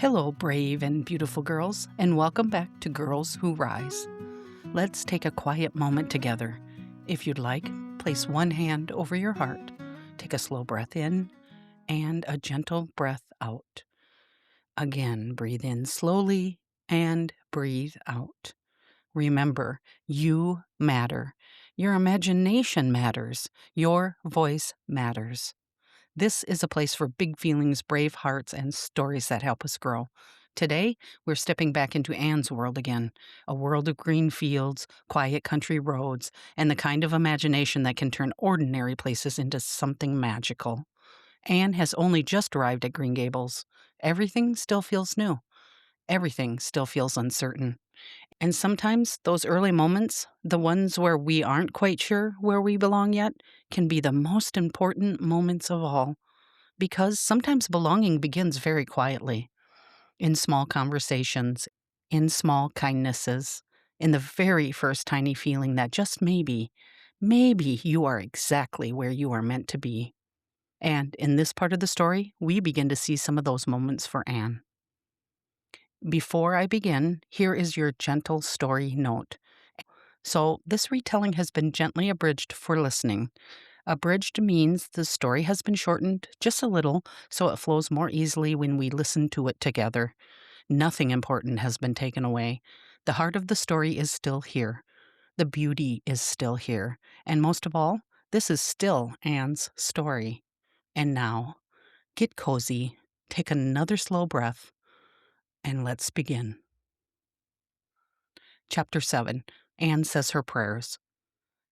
Hello, brave and beautiful girls, and welcome back to Girls Who Rise. Let's take a quiet moment together. If you'd like, place one hand over your heart, take a slow breath in, and a gentle breath out. Again, breathe in slowly and breathe out. Remember, you matter. Your imagination matters. Your voice matters. This is a place for big feelings, brave hearts, and stories that help us grow. Today, we're stepping back into Anne's world again, a world of green fields, quiet country roads, and the kind of imagination that can turn ordinary places into something magical. Anne has only just arrived at Green Gables. Everything still feels new. Everything still feels uncertain. And sometimes those early moments, the ones where we aren't quite sure where we belong yet, can be the most important moments of all. Because sometimes belonging begins very quietly, in small conversations, in small kindnesses, in the very first tiny feeling that just maybe you are exactly where you are meant to be. And in this part of the story, we begin to see some of those moments for Anne. Before I begin, here is your gentle story note. So, this retelling has been gently abridged for listening. Abridged means the story has been shortened just a little so it flows more easily when we listen to it together. Nothing important has been taken away. The heart of the story is still here. The beauty is still here. And most of all, this is still Anne's story. And now, get cozy, take another slow breath, and let's begin. Chapter 7. Anne says her prayers.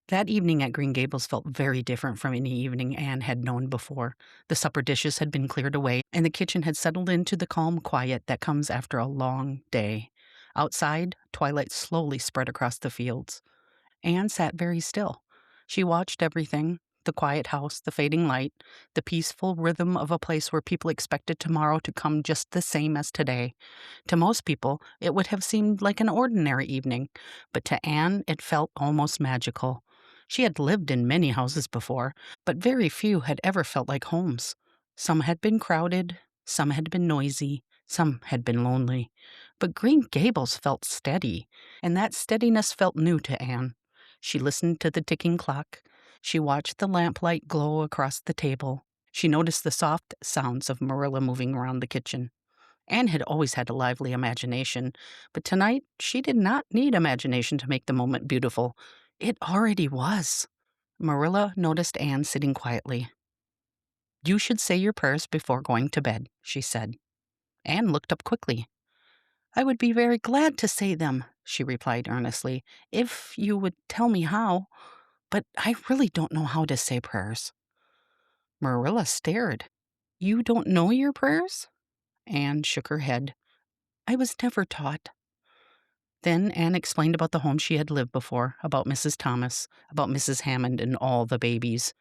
That evening at Green Gables felt very different from any evening Anne had known before. The supper dishes had been cleared away, and the kitchen had settled into the calm quiet that comes after a long day. Outside, twilight slowly spread across the fields. Anne sat very still. She watched everything, the quiet house, the fading light, the peaceful rhythm of a place where people expected tomorrow to come just the same as today. To most people, it would have seemed like an ordinary evening, but to Anne it felt almost magical. She had lived in many houses before, but very few had ever felt like homes. Some had been crowded, some had been noisy, some had been lonely. But Green Gables felt steady, and that steadiness felt new to Anne. She listened to the ticking clock. She watched the lamplight glow across the table. She noticed the soft sounds of Marilla moving around the kitchen. Anne had always had a lively imagination, but tonight she did not need imagination to make the moment beautiful. It already was. Marilla noticed Anne sitting quietly. "You should say your prayers before going to bed," she said. Anne looked up quickly. "I would be very glad to say them," she replied earnestly, "if you would tell me how. But I really don't know how to say prayers." Marilla stared. "You don't know your prayers?" Anne shook her head. "I was never taught." Then Anne explained about the home she had lived before, about Mrs. Thomas, about Mrs. Hammond and all the babies.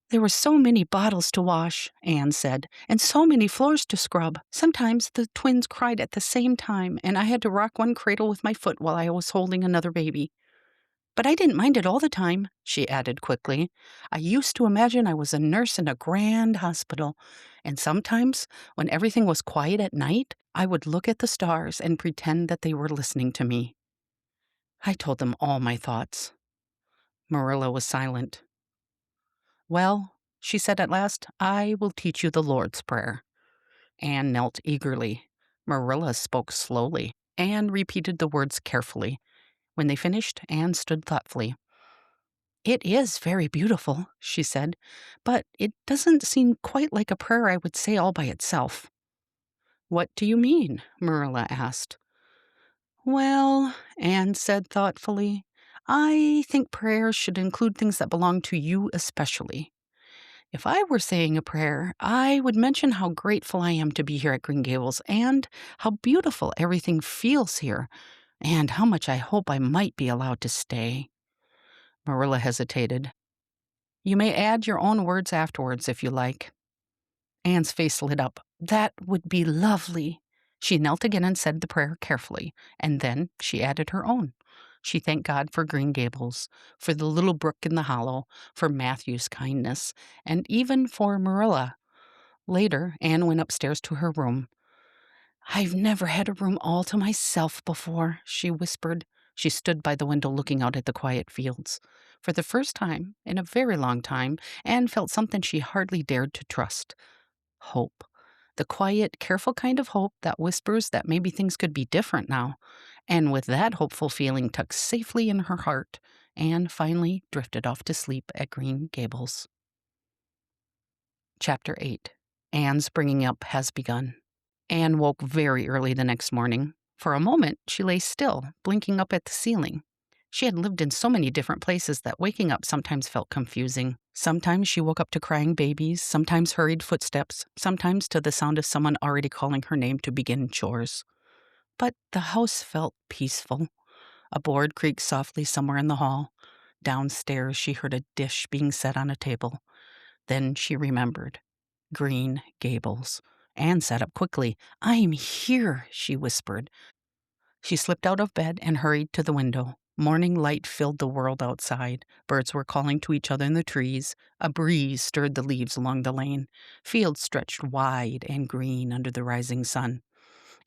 "There were so many bottles to wash," Anne said, "and so many floors to scrub. Sometimes the twins cried at the same time, and I had to rock one cradle with my foot while I was holding another baby. But I didn't mind it all the time," she added quickly. "I used to imagine I was a nurse in a grand hospital, and sometimes, when everything was quiet at night, I would look at the stars and pretend that they were listening to me." I told them all my thoughts. Marilla was silent. "Well," she said at last, "I will teach you the Lord's Prayer." Anne knelt eagerly. Marilla spoke slowly. Anne repeated the words carefully. When they finished, Anne stood thoughtfully. "It is very beautiful," she said, "but it doesn't seem quite like a prayer I would say all by itself." "What do you mean?" Marilla asked. "Well," Anne said thoughtfully, "I think prayers should include things that belong to you especially. If I were saying a prayer, I would mention how grateful I am to be here at Green Gables and how beautiful everything feels here and how much I hope I might be allowed to stay." Marilla hesitated. "You may add your own words afterwards if you like." Anne's face lit up. "That would be lovely." She knelt again and said the prayer carefully, and then she added her own. She thanked God for Green Gables, for the little brook in the hollow, for Matthew's kindness, and even for Marilla. Later, Anne went upstairs to her room. "I've never had a room all to myself before," she whispered. She stood by the window looking out at the quiet fields. For the first time in a very long time, Anne felt something she hardly dared to trust: hope. The quiet, careful kind of hope that whispers that maybe things could be different now. And with that hopeful feeling tucked safely in her heart, Anne finally drifted off to sleep at Green Gables. Chapter 8. Anne's bringing up has begun. Anne woke very early the next morning. For a moment, she lay still, blinking up at the ceiling. She had lived in so many different places that waking up sometimes felt confusing. Sometimes she woke up to crying babies, sometimes hurried footsteps, sometimes to the sound of someone already calling her name to begin chores. But the house felt peaceful. A board creaked softly somewhere in the hall. Downstairs, she heard a dish being set on a table. Then she remembered. Green Gables. Anne sat up quickly. "I'm here," she whispered. She slipped out of bed and hurried to the window. Morning light filled the world outside. Birds were calling to each other in the trees. A breeze stirred the leaves along the lane. Fields stretched wide and green under the rising sun.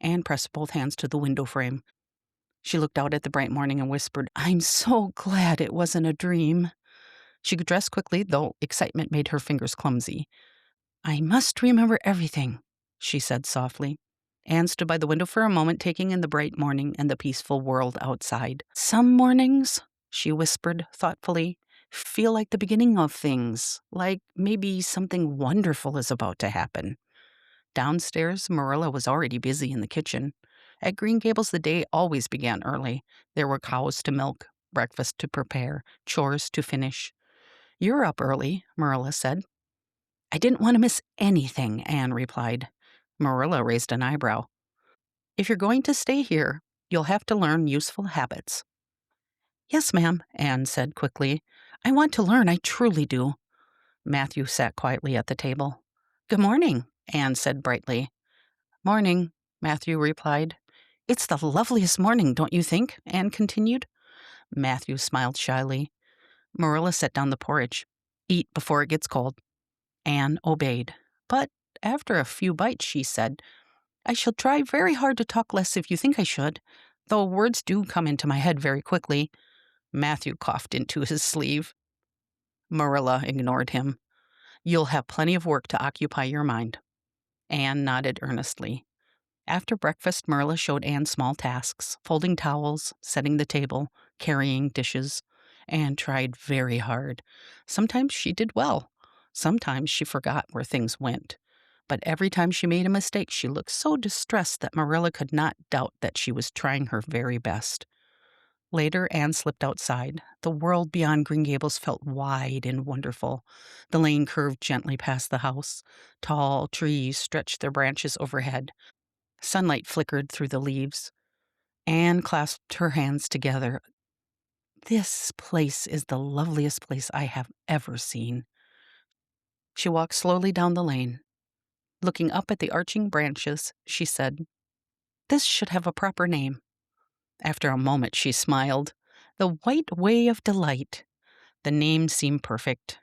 Anne pressed both hands to the window frame. She looked out at the bright morning and whispered, "I'm so glad it wasn't a dream." She dressed quickly, though excitement made her fingers clumsy. "I must remember everything," she said softly. Anne stood by the window for a moment, taking in the bright morning and the peaceful world outside. "Some mornings," she whispered thoughtfully, "feel like the beginning of things, like maybe something wonderful is about to happen." Downstairs, Marilla was already busy in the kitchen. At Green Gables, the day always began early. There were cows to milk, breakfast to prepare, chores to finish. "You're up early," Marilla said. "I didn't want to miss anything," Anne replied. Marilla raised an eyebrow. "If you're going to stay here, you'll have to learn useful habits." "Yes, ma'am," Anne said quickly. "I want to learn, I truly do." Matthew sat quietly at the table. "Good morning," Anne said brightly. "Morning," Matthew replied. "It's the loveliest morning, don't you think?" Anne continued. Matthew smiled shyly. Marilla set down the porridge. "Eat before it gets cold." Anne obeyed. But after a few bites, she said, "I shall try very hard to talk less if you think I should, though words do come into my head very quickly." Matthew coughed into his sleeve. Marilla ignored him. "You'll have plenty of work to occupy your mind." Anne nodded earnestly. After breakfast, Marilla showed Anne small tasks: folding towels, setting the table, carrying dishes. Anne tried very hard. Sometimes she did well. Sometimes she forgot where things went. But every time she made a mistake, she looked so distressed that Marilla could not doubt that she was trying her very best. Later, Anne slipped outside. The world beyond Green Gables felt wide and wonderful. The lane curved gently past the house. Tall trees stretched their branches overhead. Sunlight flickered through the leaves. Anne clasped her hands together. "This place is the loveliest place I have ever seen." She walked slowly down the lane. Looking up at the arching branches, she said, "This should have a proper name." After a moment, she smiled. "The White Way of Delight." The name seemed perfect.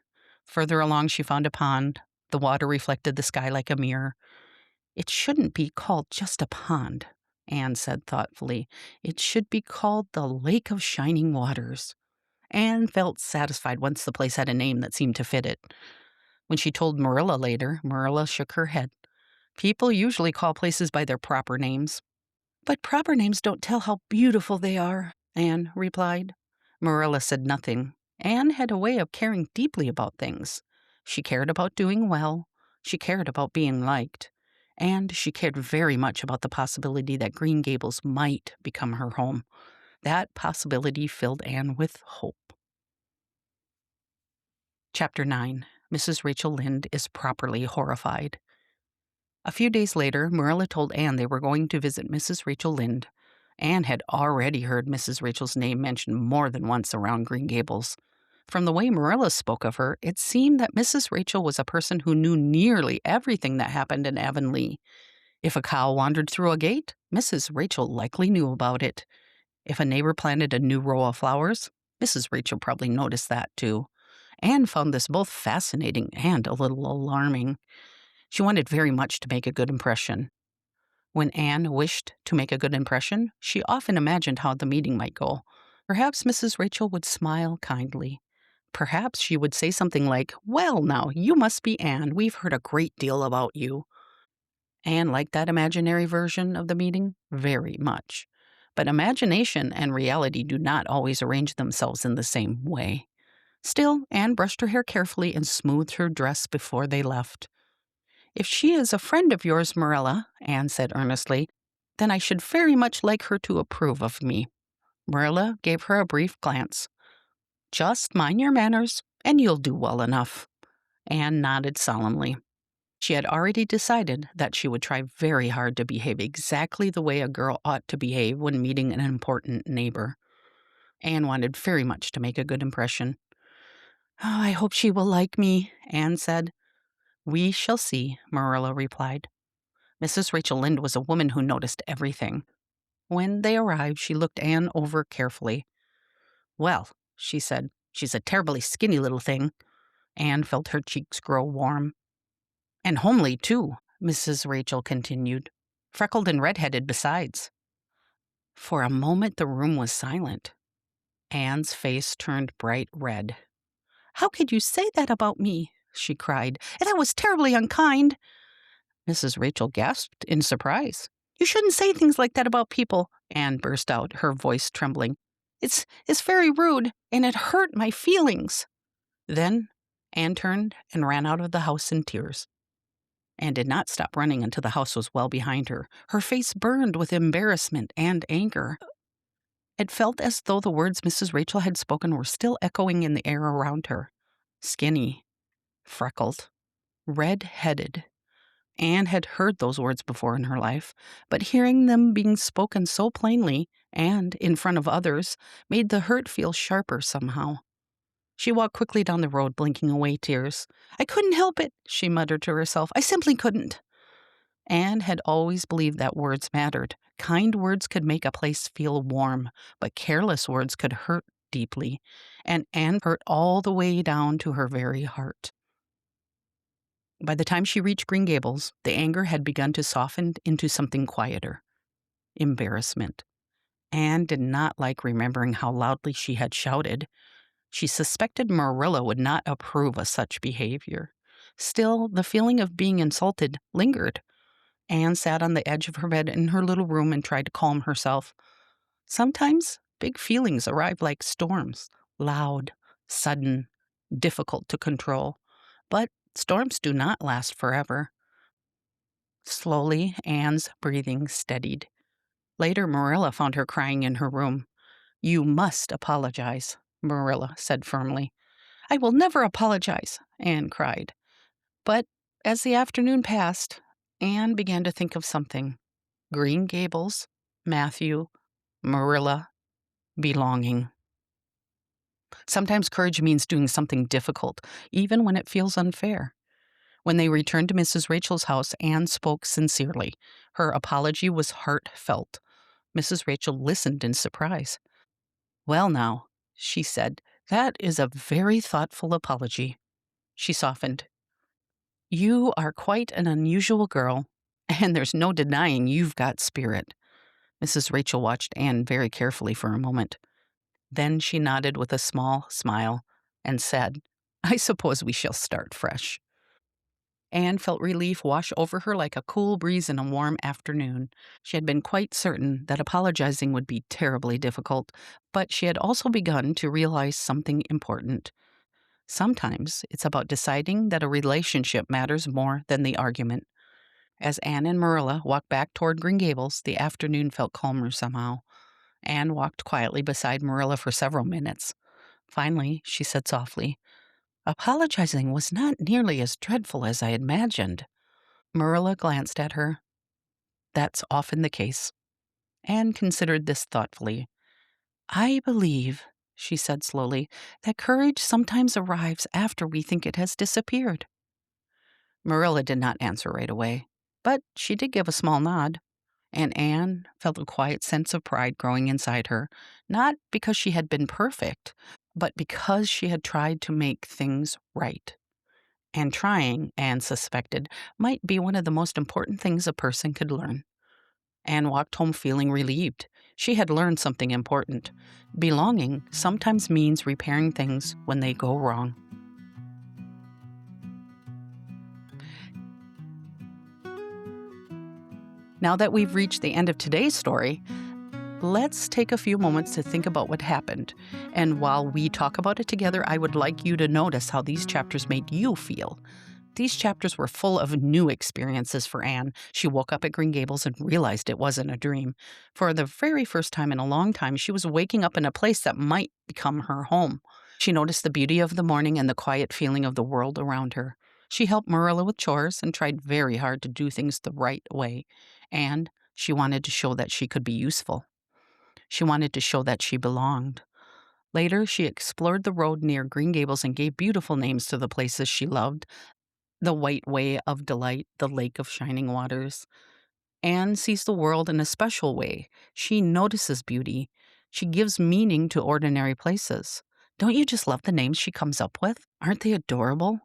Further along, she found a pond. The water reflected the sky like a mirror. "It shouldn't be called just a pond," Anne said thoughtfully. "It should be called the Lake of Shining Waters." Anne felt satisfied once the place had a name that seemed to fit it. When she told Marilla later, Marilla shook her head. "People usually call places by their proper names." "But proper names don't tell how beautiful they are," Anne replied. Marilla said nothing. Anne had a way of caring deeply about things. She cared about doing well. She cared about being liked. And she cared very much about the possibility that Green Gables might become her home. That possibility filled Anne with hope. Chapter 9. Mrs. Rachel Lynde is properly horrified. A few days later, Marilla told Anne they were going to visit Mrs. Rachel Lynde. Anne had already heard Mrs. Rachel's name mentioned more than once around Green Gables. From the way Marilla spoke of her, it seemed that Mrs. Rachel was a person who knew nearly everything that happened in Avonlea. If a cow wandered through a gate, Mrs. Rachel likely knew about it. If a neighbor planted a new row of flowers, Mrs. Rachel probably noticed that too. Anne found this both fascinating and a little alarming. She wanted very much to make a good impression. When Anne wished to make a good impression, she often imagined how the meeting might go. Perhaps Mrs. Rachel would smile kindly. Perhaps she would say something like, "Well, now, you must be Anne. We've heard a great deal about you." Anne liked that imaginary version of the meeting very much. But imagination and reality do not always arrange themselves in the same way. Still, Anne brushed her hair carefully and smoothed her dress before they left. "If she is a friend of yours, Marilla," Anne said earnestly, "then I should very much like her to approve of me." Marilla gave her a brief glance. "Just mind your manners, and you'll do well enough." Anne nodded solemnly. She had already decided that she would try very hard to behave exactly the way a girl ought to behave when meeting an important neighbor. Anne wanted very much to make a good impression. "Oh, I hope she will like me," Anne said. "We shall see," Marilla replied. Mrs. Rachel Lynde was a woman who noticed everything. When they arrived, she looked Anne over carefully. "Well," she said, "she's a terribly skinny little thing." Anne felt her cheeks grow warm. "And homely, too," Mrs. Rachel continued. "Freckled and red-headed besides." For a moment the room was silent. Anne's face turned bright red. "How could you say that about me?" she cried. "That was terribly unkind." Mrs. Rachel gasped in surprise. "You shouldn't say things like that about people," Anne burst out, her voice trembling. It's very rude, and it hurt my feelings." Then Anne turned and ran out of the house in tears. Anne did not stop running until the house was well behind her. Her face burned with embarrassment and anger. It felt as though the words Mrs. Rachel had spoken were still echoing in the air around her. Skinny, freckled, red-headed. Anne had heard those words before in her life, but hearing them being spoken so plainly and in front of others made the hurt feel sharper somehow. She walked quickly down the road, blinking away tears. "I couldn't help it," she muttered to herself. "I simply couldn't." Anne had always believed that words mattered. Kind words could make a place feel warm, but careless words could hurt deeply, and Anne hurt all the way down to her very heart. By the time she reached Green Gables, the anger had begun to soften into something quieter. Embarrassment. Anne did not like remembering how loudly she had shouted. She suspected Marilla would not approve of such behavior. Still, the feeling of being insulted lingered. Anne sat on the edge of her bed in her little room and tried to calm herself. Sometimes big feelings arrive like storms, loud, sudden, difficult to control. But storms do not last forever. Slowly, Anne's breathing steadied. Later, Marilla found her crying in her room. "You must apologize," Marilla said firmly. "I will never apologize," Anne cried. But as the afternoon passed, Anne began to think of something. Green Gables, Matthew, Marilla, belonging. Sometimes courage means doing something difficult, even when it feels unfair. When they returned to Mrs. Rachel's house, Anne spoke sincerely. Her apology was heartfelt. Mrs. Rachel listened in surprise. "Well, now," she said, "that is a very thoughtful apology." She softened. "You are quite an unusual girl, and there's no denying you've got spirit." Mrs. Rachel watched Anne very carefully for a moment. Then she nodded with a small smile and said, "I suppose we shall start fresh." Anne felt relief wash over her like a cool breeze in a warm afternoon. She had been quite certain that apologizing would be terribly difficult, but she had also begun to realize something important. Sometimes it's about deciding that a relationship matters more than the argument. As Anne and Marilla walked back toward Green Gables, the afternoon felt calmer somehow. Anne walked quietly beside Marilla for several minutes. Finally, she said softly, "Apologizing was not nearly as dreadful as I imagined." Marilla glanced at her. "That's often the case." Anne considered this thoughtfully. "I believe," she said slowly, "that courage sometimes arrives after we think it has disappeared." Marilla did not answer right away, but she did give a small nod. And Anne felt a quiet sense of pride growing inside her, not because she had been perfect, but because she had tried to make things right. And trying, Anne suspected, might be one of the most important things a person could learn. Anne walked home feeling relieved. She had learned something important. Belonging sometimes means repairing things when they go wrong. Now that we've reached the end of today's story, let's take a few moments to think about what happened. And while we talk about it together, I would like you to notice how these chapters made you feel. These chapters were full of new experiences for Anne. She woke up at Green Gables and realized it wasn't a dream. For the very first time in a long time, she was waking up in a place that might become her home. She noticed the beauty of the morning and the quiet feeling of the world around her. She helped Marilla with chores and tried very hard to do things the right way. And she wanted to show that she could be useful. She wanted to show that she belonged. Later, she explored the road near Green Gables and gave beautiful names to the places she loved: the White Way of Delight, the Lake of Shining Waters. Anne sees the world in a special way. She notices beauty. She gives meaning to ordinary places. Don't you just love the names she comes up with? Aren't they adorable?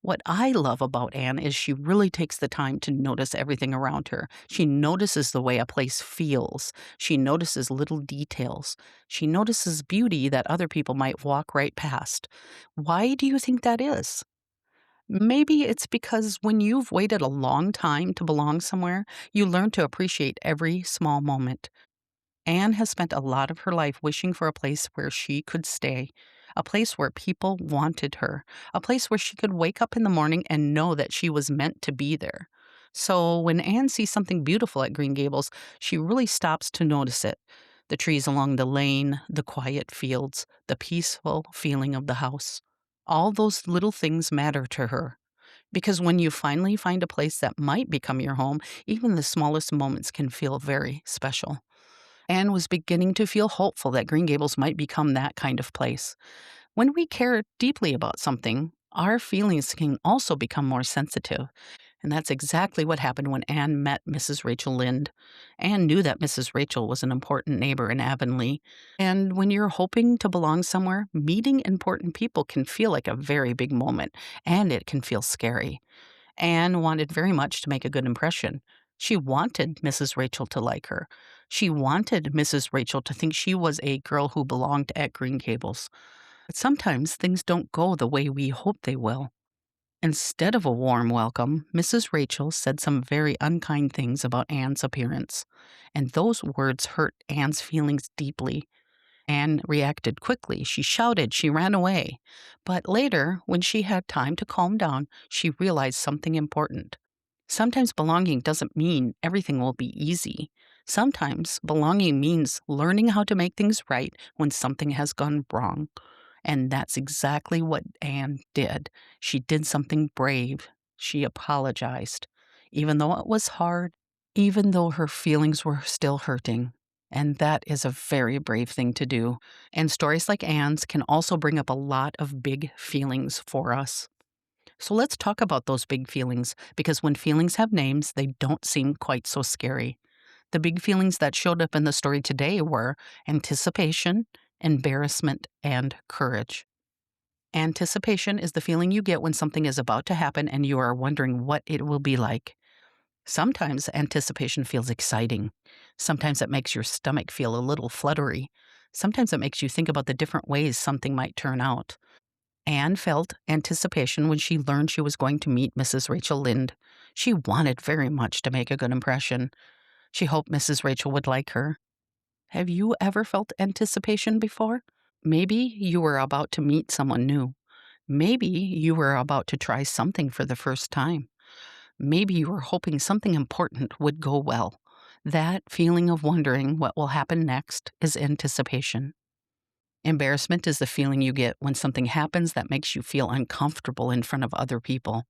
What I love about Anne is she really takes the time to notice everything around her. She notices the way a place feels. She notices little details. She notices beauty that other people might walk right past. Why do you think that is? Maybe it's because when you've waited a long time to belong somewhere, you learn to appreciate every small moment. Anne has spent a lot of her life wishing for a place where she could stay, a place where people wanted her, a place where she could wake up in the morning and know that she was meant to be there. So when Anne sees something beautiful at Green Gables, she really stops to notice it. The trees along the lane, the quiet fields, the peaceful feeling of the house. All those little things matter to her. Because when you finally find a place that might become your home, even the smallest moments can feel very special. Anne was beginning to feel hopeful that Green Gables might become that kind of place. When we care deeply about something, our feelings can also become more sensitive. And that's exactly what happened when Anne met Mrs. Rachel Lynde. Anne knew that Mrs. Rachel was an important neighbor in Avonlea. And when you're hoping to belong somewhere, meeting important people can feel like a very big moment, and it can feel scary. Anne wanted very much to make a good impression. She wanted Mrs. Rachel to like her. She wanted Mrs. Rachel to think she was a girl who belonged at Green Gables. But sometimes things don't go the way we hope they will. Instead of a warm welcome, Mrs. Rachel said some very unkind things about Anne's appearance, and those words hurt Anne's feelings deeply. Anne reacted quickly. She shouted. She ran away. But later, when she had time to calm down, she realized something important. Sometimes belonging doesn't mean everything will be easy. Sometimes belonging means learning how to make things right when something has gone wrong. And that's exactly what Anne did. She did something brave. She apologized, even though it was hard, even though her feelings were still hurting. And that is a very brave thing to do. And stories like Anne's can also bring up a lot of big feelings for us. So let's talk about those big feelings, because when feelings have names, they don't seem quite so scary. The big feelings that showed up in the story today were anticipation, embarrassment, and courage. Anticipation is the feeling you get when something is about to happen and you are wondering what it will be like. Sometimes anticipation feels exciting. Sometimes it makes your stomach feel a little fluttery. Sometimes it makes you think about the different ways something might turn out. Anne felt anticipation when she learned she was going to meet Mrs. Rachel Lynde. She wanted very much to make a good impression. She hoped Mrs. Rachel would like her. Have you ever felt anticipation before? Maybe you were about to meet someone new. Maybe you were about to try something for the first time. Maybe you were hoping something important would go well. That feeling of wondering what will happen next is anticipation. Embarrassment is the feeling you get when something happens that makes you feel uncomfortable in front of other people.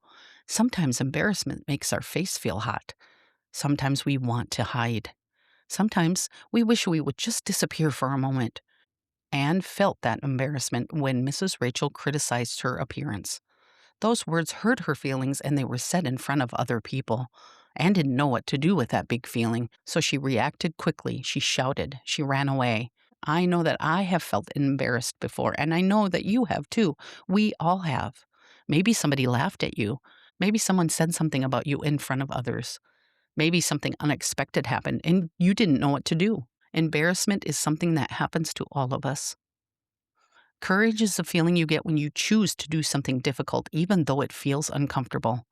Sometimes embarrassment makes our face feel hot. Sometimes we want to hide. Sometimes we wish we would just disappear for a moment. Anne felt that embarrassment when Mrs. Rachel criticized her appearance. Those words hurt her feelings and they were said in front of other people. Anne didn't know what to do with that big feeling, so she reacted quickly. She shouted. She ran away. I know that I have felt embarrassed before, and I know that you have too. We all have. Maybe somebody laughed at you. Maybe someone said something about you in front of others. Maybe something unexpected happened and you didn't know what to do. Embarrassment is something that happens to all of us. Courage is the feeling you get when you choose to do something difficult, even though it feels uncomfortable.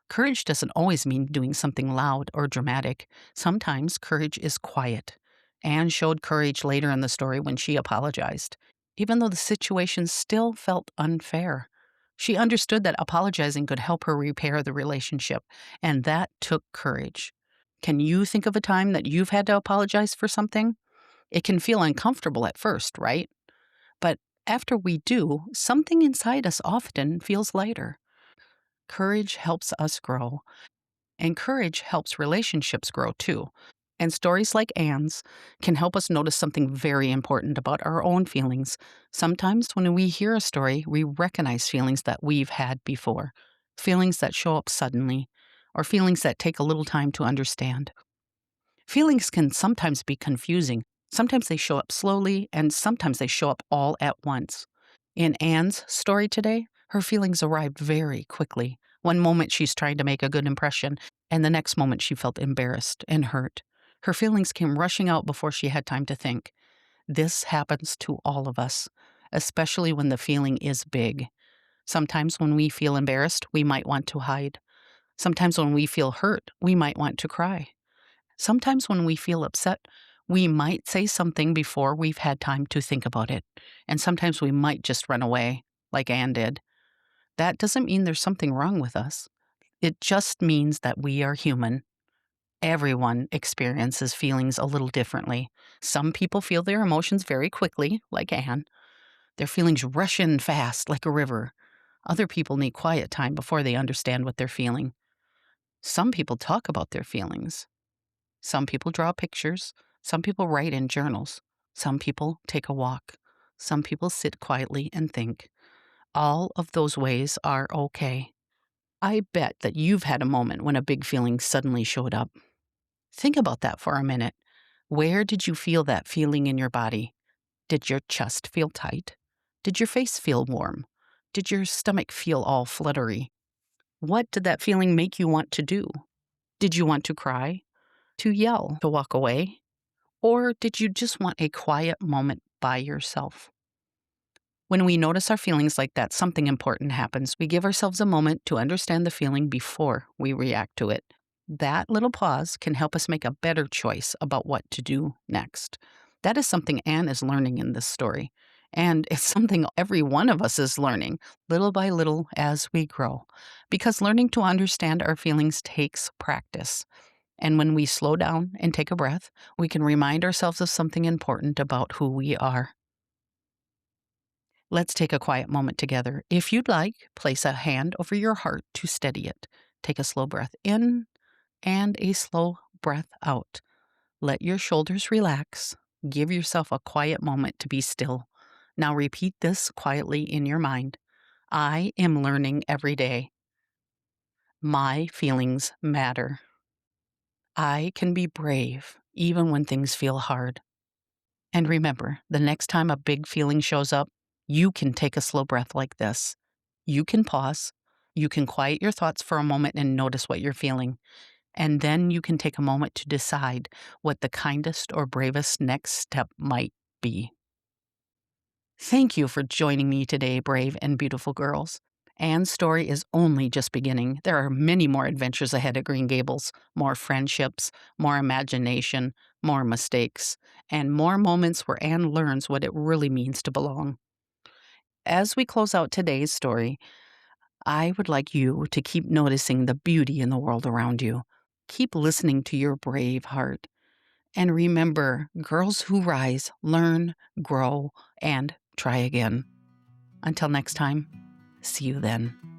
Courage doesn't always mean doing something loud or dramatic. Sometimes courage is quiet. Anne showed courage later in the story when she apologized, even though the situation still felt unfair. She understood that apologizing could help her repair the relationship, and that took courage. Can you think of a time that you've had to apologize for something? It can feel uncomfortable at first, right? But after we do, something inside us often feels lighter. Courage helps us grow, and courage helps relationships grow too. And stories like Anne's can help us notice something very important about our own feelings. Sometimes when we hear a story, we recognize feelings that we've had before, feelings that show up suddenly, or feelings that take a little time to understand. Feelings can sometimes be confusing. Sometimes they show up slowly, and sometimes they show up all at once. In Anne's story today, her feelings arrived very quickly. One moment she's trying to make a good impression, and the next moment she felt embarrassed and hurt. Her feelings came rushing out before she had time to think. This happens to all of us, especially when the feeling is big. Sometimes when we feel embarrassed, we might want to hide. Sometimes when we feel hurt, we might want to cry. Sometimes when we feel upset, we might say something before we've had time to think about it. And sometimes we might just run away, like Anne did. That doesn't mean there's something wrong with us. It just means that we are human. Everyone experiences feelings a little differently. Some people feel their emotions very quickly, like Anne. Their feelings rush in fast, like a river. Other people need quiet time before they understand what they're feeling. Some people talk about their feelings. Some people draw pictures. Some people write in journals. Some people take a walk. Some people sit quietly and think. All of those ways are okay. I bet that you've had a moment when a big feeling suddenly showed up. Think about that for a minute. Where did you feel that feeling in your body? Did your chest feel tight? Did your face feel warm? Did your stomach feel all fluttery? What did that feeling make you want to do? Did you want to cry? To yell? To walk away? Or did you just want a quiet moment by yourself? When we notice our feelings like that, something important happens. We give ourselves a moment to understand the feeling before we react to it. That little pause can help us make a better choice about what to do next. That is something Anne is learning in this story. And it's something every one of us is learning, little by little as we grow. Because learning to understand our feelings takes practice. And when we slow down and take a breath, we can remind ourselves of something important about who we are. Let's take a quiet moment together. If you'd like, place a hand over your heart to steady it. Take a slow breath in and a slow breath out. Let your shoulders relax. Give yourself a quiet moment to be still. Now repeat this quietly in your mind. I am learning every day. My feelings matter. I can be brave even when things feel hard. And remember, the next time a big feeling shows up, you can take a slow breath like this. You can pause. You can quiet your thoughts for a moment and notice what you're feeling. And then you can take a moment to decide what the kindest or bravest next step might be. Thank you for joining me today, brave and beautiful girls. Anne's story is only just beginning. There are many more adventures ahead at Green Gables, more friendships, more imagination, more mistakes, and more moments where Anne learns what it really means to belong. As we close out today's story, I would like you to keep noticing the beauty in the world around you. Keep listening to your brave heart. And remember, girls who rise, learn, grow, and try again. Until next time, see you then.